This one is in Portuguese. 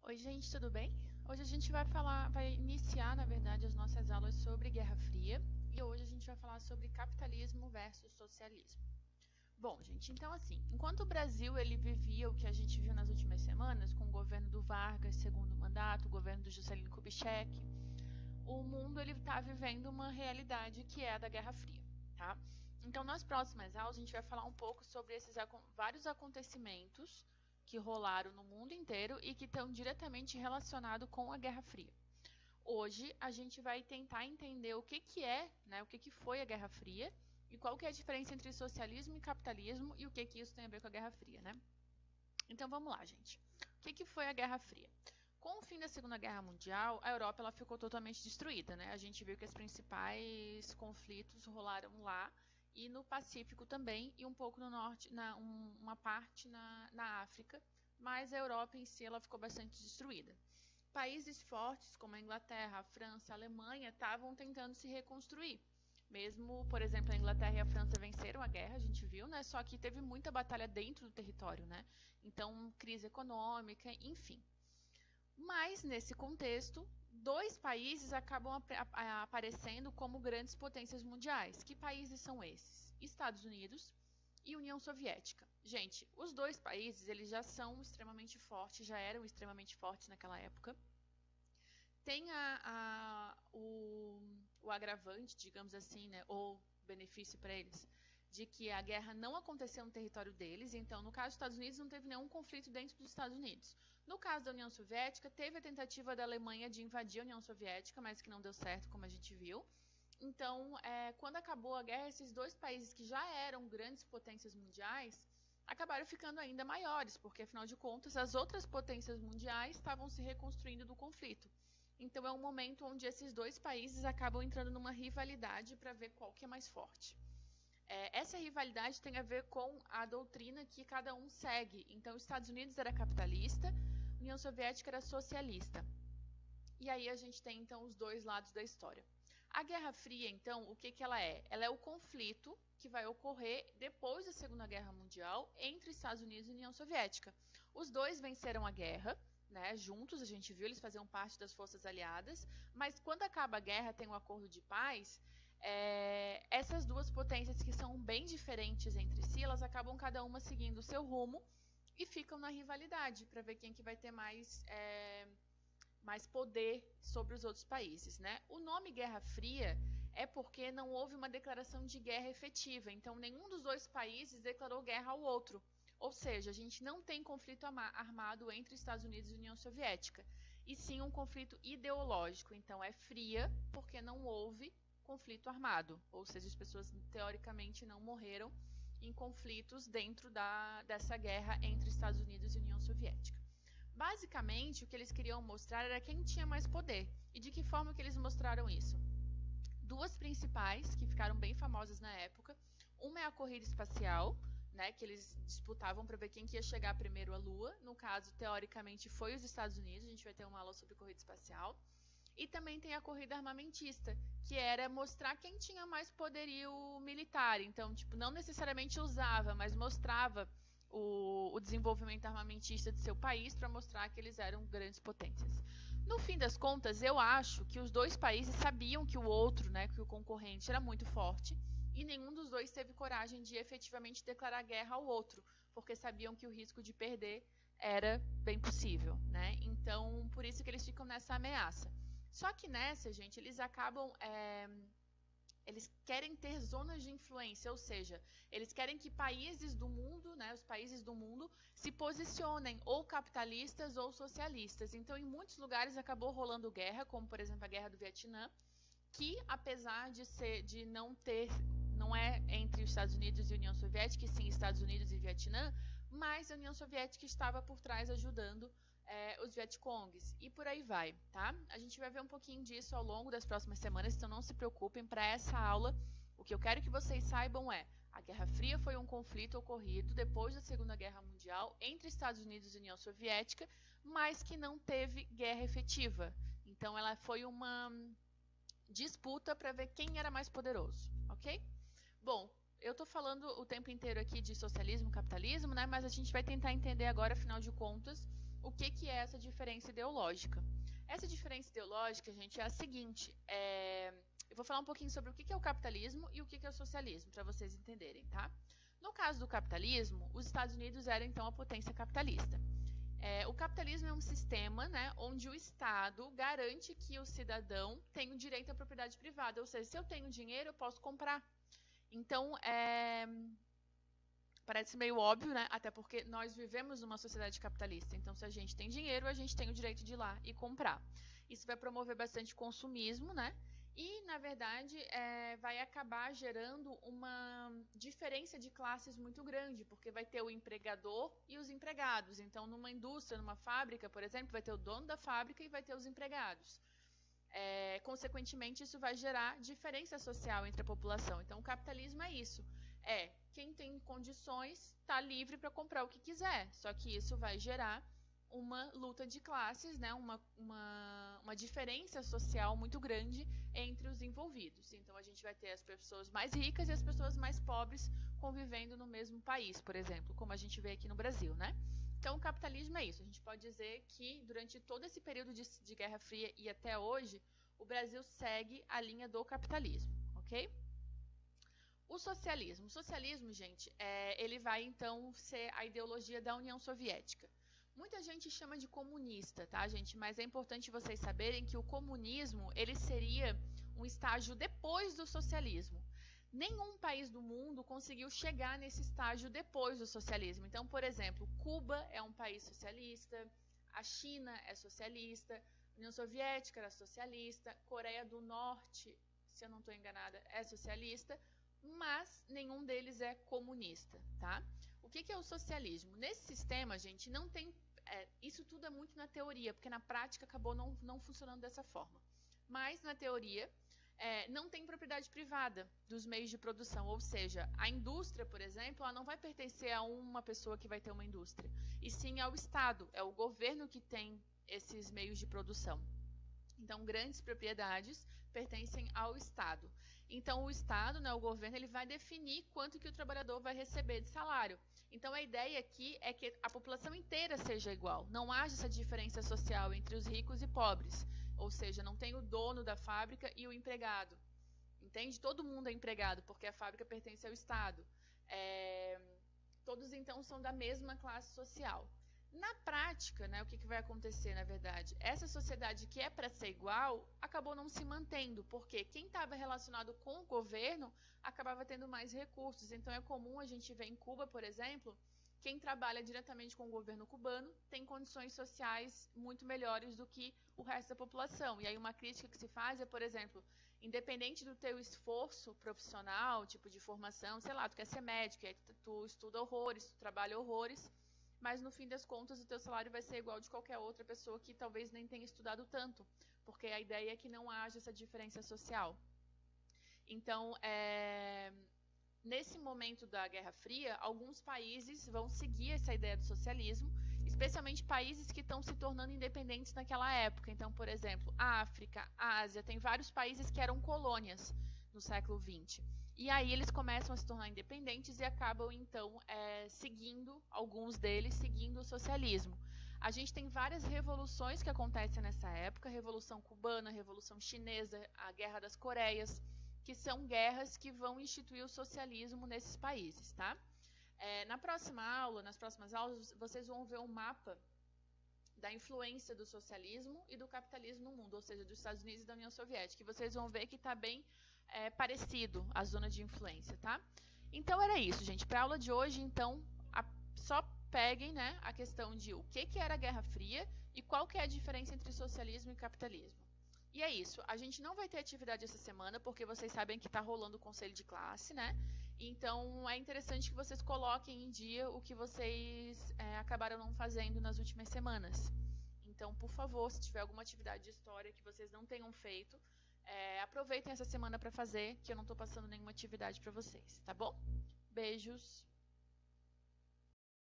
Oi, gente, tudo bem? Hoje a gente vai iniciar, na verdade, as nossas aulas sobre Guerra Fria e hoje a gente vai falar sobre capitalismo versus socialismo. Bom, gente, então assim, enquanto o Brasil ele vivia o que a gente viu nas últimas semanas, com o governo do Vargas, segundo mandato, o governo do Juscelino Kubitschek, o mundo ele está vivendo uma realidade que é a da Guerra Fria, tá? Então, nas próximas aulas, a gente vai falar um pouco sobre esses vários acontecimentos que rolaram no mundo inteiro e que estão diretamente relacionados com a Guerra Fria. Hoje, a gente vai tentar entender o que é, né, o que foi a Guerra Fria e qual que é a diferença entre socialismo e capitalismo e o que isso tem a ver com a Guerra Fria, né? Então, vamos lá, gente. O que foi a Guerra Fria? Com o fim da Segunda Guerra Mundial, a Europa ela ficou totalmente destruída, né? A gente viu que os principais conflitos rolaram lá e no Pacífico também e um pouco no norte, uma parte na África, mas a Europa em si ela ficou bastante destruída. Países fortes como a Inglaterra, a França, a Alemanha estavam tentando se reconstruir. Mesmo, por exemplo, a Inglaterra e a França venceram a guerra, a gente viu, né? Só que teve muita batalha dentro do território, né? Então, crise econômica, enfim. Mas, nesse contexto, dois países acabam aparecendo como grandes potências mundiais. Que países são esses? Estados Unidos e União Soviética. Gente, os dois países eles já são extremamente fortes, já eram extremamente fortes naquela época. Tem o agravante, digamos assim, né, ou benefício para eles, de que a guerra não aconteceu no território deles. Então, no caso dos Estados Unidos, não teve nenhum conflito dentro dos Estados Unidos. No caso da União Soviética, teve a tentativa da Alemanha de invadir a União Soviética, mas que não deu certo, como a gente viu. Então, quando acabou a guerra, esses dois países que já eram grandes potências mundiais acabaram ficando ainda maiores, porque afinal de contas as outras potências mundiais estavam se reconstruindo do conflito. Então é um momento onde esses dois países acabam entrando numa rivalidade para ver qual que é mais forte. Essa rivalidade tem a ver com a doutrina que cada um segue. Então, os Estados Unidos era capitalista, a União Soviética era socialista. E aí a gente tem, então, os dois lados da história. A Guerra Fria, então, o que ela é? Ela é o conflito que vai ocorrer depois da Segunda Guerra Mundial entre Estados Unidos e União Soviética. Os dois venceram a guerra, né, juntos, a gente viu, eles faziam parte das forças aliadas, mas quando acaba a guerra, tem um acordo de paz, essas duas potências que são bem diferentes entre si, elas acabam cada uma seguindo o seu rumo e ficam na rivalidade para ver quem que vai ter mais poder sobre os outros países, né? O nome Guerra Fria é porque não houve uma declaração de guerra efetiva, então nenhum dos dois países declarou guerra ao outro. Ou seja, a gente não tem conflito armado entre Estados Unidos e União Soviética, e sim um conflito ideológico. Então é fria porque não houve conflito armado, ou seja, as pessoas teoricamente não morreram em conflitos dentro dessa guerra entre Estados Unidos e União Soviética. Basicamente, o que eles queriam mostrar era quem tinha mais poder. E de que forma que eles mostraram isso? Duas principais, que ficaram bem famosas na época. Uma é a corrida espacial, né, que eles disputavam para ver quem que ia chegar primeiro à Lua. No caso, teoricamente, foi os Estados Unidos. A gente vai ter uma aula sobre corrida espacial. E também tem a corrida armamentista, que era mostrar quem tinha mais poderio militar. Então, tipo, não necessariamente usava, mas mostrava o desenvolvimento armamentista de seu país para mostrar que eles eram grandes potências. No fim das contas, eu acho que os dois países sabiam que o outro, né, que o concorrente era muito forte, e nenhum dos dois teve coragem de efetivamente declarar guerra ao outro, porque sabiam que o risco de perder era bem possível, né? Então, por isso que eles ficam nessa ameaça. Só que nessa, gente, eles acabam eles querem ter zonas de influência, ou seja, eles querem que países do mundo, né, os países do mundo, se posicionem ou capitalistas ou socialistas. Então, em muitos lugares acabou rolando guerra, como por exemplo a Guerra do Vietnã, que apesar de não é entre os Estados Unidos e a União Soviética, e sim Estados Unidos e Vietnã, mas a União Soviética estava por trás ajudando os Vietcongs e por aí vai, tá? A gente vai ver um pouquinho disso ao longo das próximas semanas, então não se preocupem. Para essa aula, o que eu quero que vocês saibam é: a Guerra Fria foi um conflito ocorrido depois da Segunda Guerra Mundial entre Estados Unidos e União Soviética, mas que não teve guerra efetiva. Então ela foi uma disputa para ver quem era mais poderoso, ok? Bom, eu estou falando o tempo inteiro aqui de socialismo, capitalismo, né? Mas a gente vai tentar entender agora, afinal de contas, o que é essa diferença ideológica. Essa diferença ideológica, gente, é a seguinte, eu vou falar um pouquinho sobre o que é o capitalismo e o que é o socialismo, para vocês entenderem, tá? No caso do capitalismo, os Estados Unidos eram, então, a potência capitalista. O capitalismo é um sistema, né, onde o Estado garante que o cidadão tem o direito à propriedade privada, ou seja, se eu tenho dinheiro, eu posso comprar. Então, parece meio óbvio, né? Até porque nós vivemos numa sociedade capitalista. Então, se a gente tem dinheiro, a gente tem o direito de ir lá e comprar. Isso vai promover bastante consumismo, né? E, na verdade, vai acabar gerando uma diferença de classes muito grande, porque vai ter o empregador e os empregados. Então, numa indústria, numa fábrica, por exemplo, vai ter o dono da fábrica e vai ter os empregados. Consequentemente, isso vai gerar diferença social entre a população. Então, o capitalismo é isso. Quem tem condições está livre para comprar o que quiser. Só que isso vai gerar uma luta de classes, né? uma diferença social muito grande entre os envolvidos. Então, a gente vai ter as pessoas mais ricas e as pessoas mais pobres convivendo no mesmo país, por exemplo, como a gente vê aqui no Brasil, né? Então, o capitalismo é isso. A gente pode dizer que durante todo esse período de Guerra Fria e até hoje, o Brasil segue a linha do capitalismo, ok? O socialismo. O socialismo, gente, ele vai então ser a ideologia da União Soviética. Muita gente chama de comunista, tá, gente? Mas é importante vocês saberem que o comunismo, ele seria um estágio depois do socialismo. Nenhum país do mundo conseguiu chegar nesse estágio depois do socialismo. Então, por exemplo, Cuba é um país socialista, a China é socialista, a União Soviética era socialista, Coreia do Norte, se eu não estou enganada, é socialista, mas nenhum deles é comunista, tá? O que é o socialismo? Nesse sistema, gente, não tem... isso tudo é muito na teoria, porque na prática acabou não funcionando dessa forma. Mas, na teoria, não tem propriedade privada dos meios de produção, ou seja, a indústria, por exemplo, ela não vai pertencer a uma pessoa que vai ter uma indústria, e sim ao Estado, é o governo que tem esses meios de produção. Então, grandes propriedades pertencem ao Estado. Então, o Estado, né, o governo, ele vai definir quanto que o trabalhador vai receber de salário. Então, a ideia aqui é que a população inteira seja igual, não haja essa diferença social entre os ricos e pobres. Ou seja, não tem o dono da fábrica e o empregado. Entende? Todo mundo é empregado, porque a fábrica pertence ao Estado. Todos, então, são da mesma classe social. Na prática, né, o que vai acontecer, na verdade? Essa sociedade que é para ser igual, acabou não se mantendo, porque quem estava relacionado com o governo acabava tendo mais recursos. Então, é comum a gente ver em Cuba, por exemplo, quem trabalha diretamente com o governo cubano tem condições sociais muito melhores do que o resto da população. E aí uma crítica que se faz é, por exemplo, independente do teu esforço profissional, tipo de formação, sei lá, tu quer ser médico, aí tu estuda horrores, tu trabalha horrores, mas no fim das contas o teu salário vai ser igual de qualquer outra pessoa que talvez nem tenha estudado tanto, porque a ideia é que não haja essa diferença social. Então, nesse momento da Guerra Fria, alguns países vão seguir essa ideia do socialismo, especialmente países que estão se tornando independentes naquela época. Então, por exemplo, a África, a Ásia, tem vários países que eram colônias no século XX. E aí eles começam a se tornar independentes e acabam, então, seguindo, alguns deles, seguindo o socialismo. A gente tem várias revoluções que acontecem nessa época, a Revolução Cubana, a Revolução Chinesa, a Guerra das Coreias, que são guerras que vão instituir o socialismo nesses países, tá? Na próxima aula, nas próximas aulas, vocês vão ver um mapa da influência do socialismo e do capitalismo no mundo, ou seja, dos Estados Unidos e da União Soviética, e vocês vão ver que está bem parecido a zona de influência, tá? Então era isso, gente. Para a aula de hoje, então, só peguem, né, a questão de o que era a Guerra Fria e qual que é a diferença entre socialismo e capitalismo. E é isso, a gente não vai ter atividade essa semana, porque vocês sabem que está rolando o conselho de classe, né? Então, é interessante que vocês coloquem em dia o que vocês acabaram não fazendo nas últimas semanas. Então, por favor, se tiver alguma atividade de história que vocês não tenham feito, aproveitem essa semana para fazer, que eu não estou passando nenhuma atividade para vocês, tá bom? Beijos!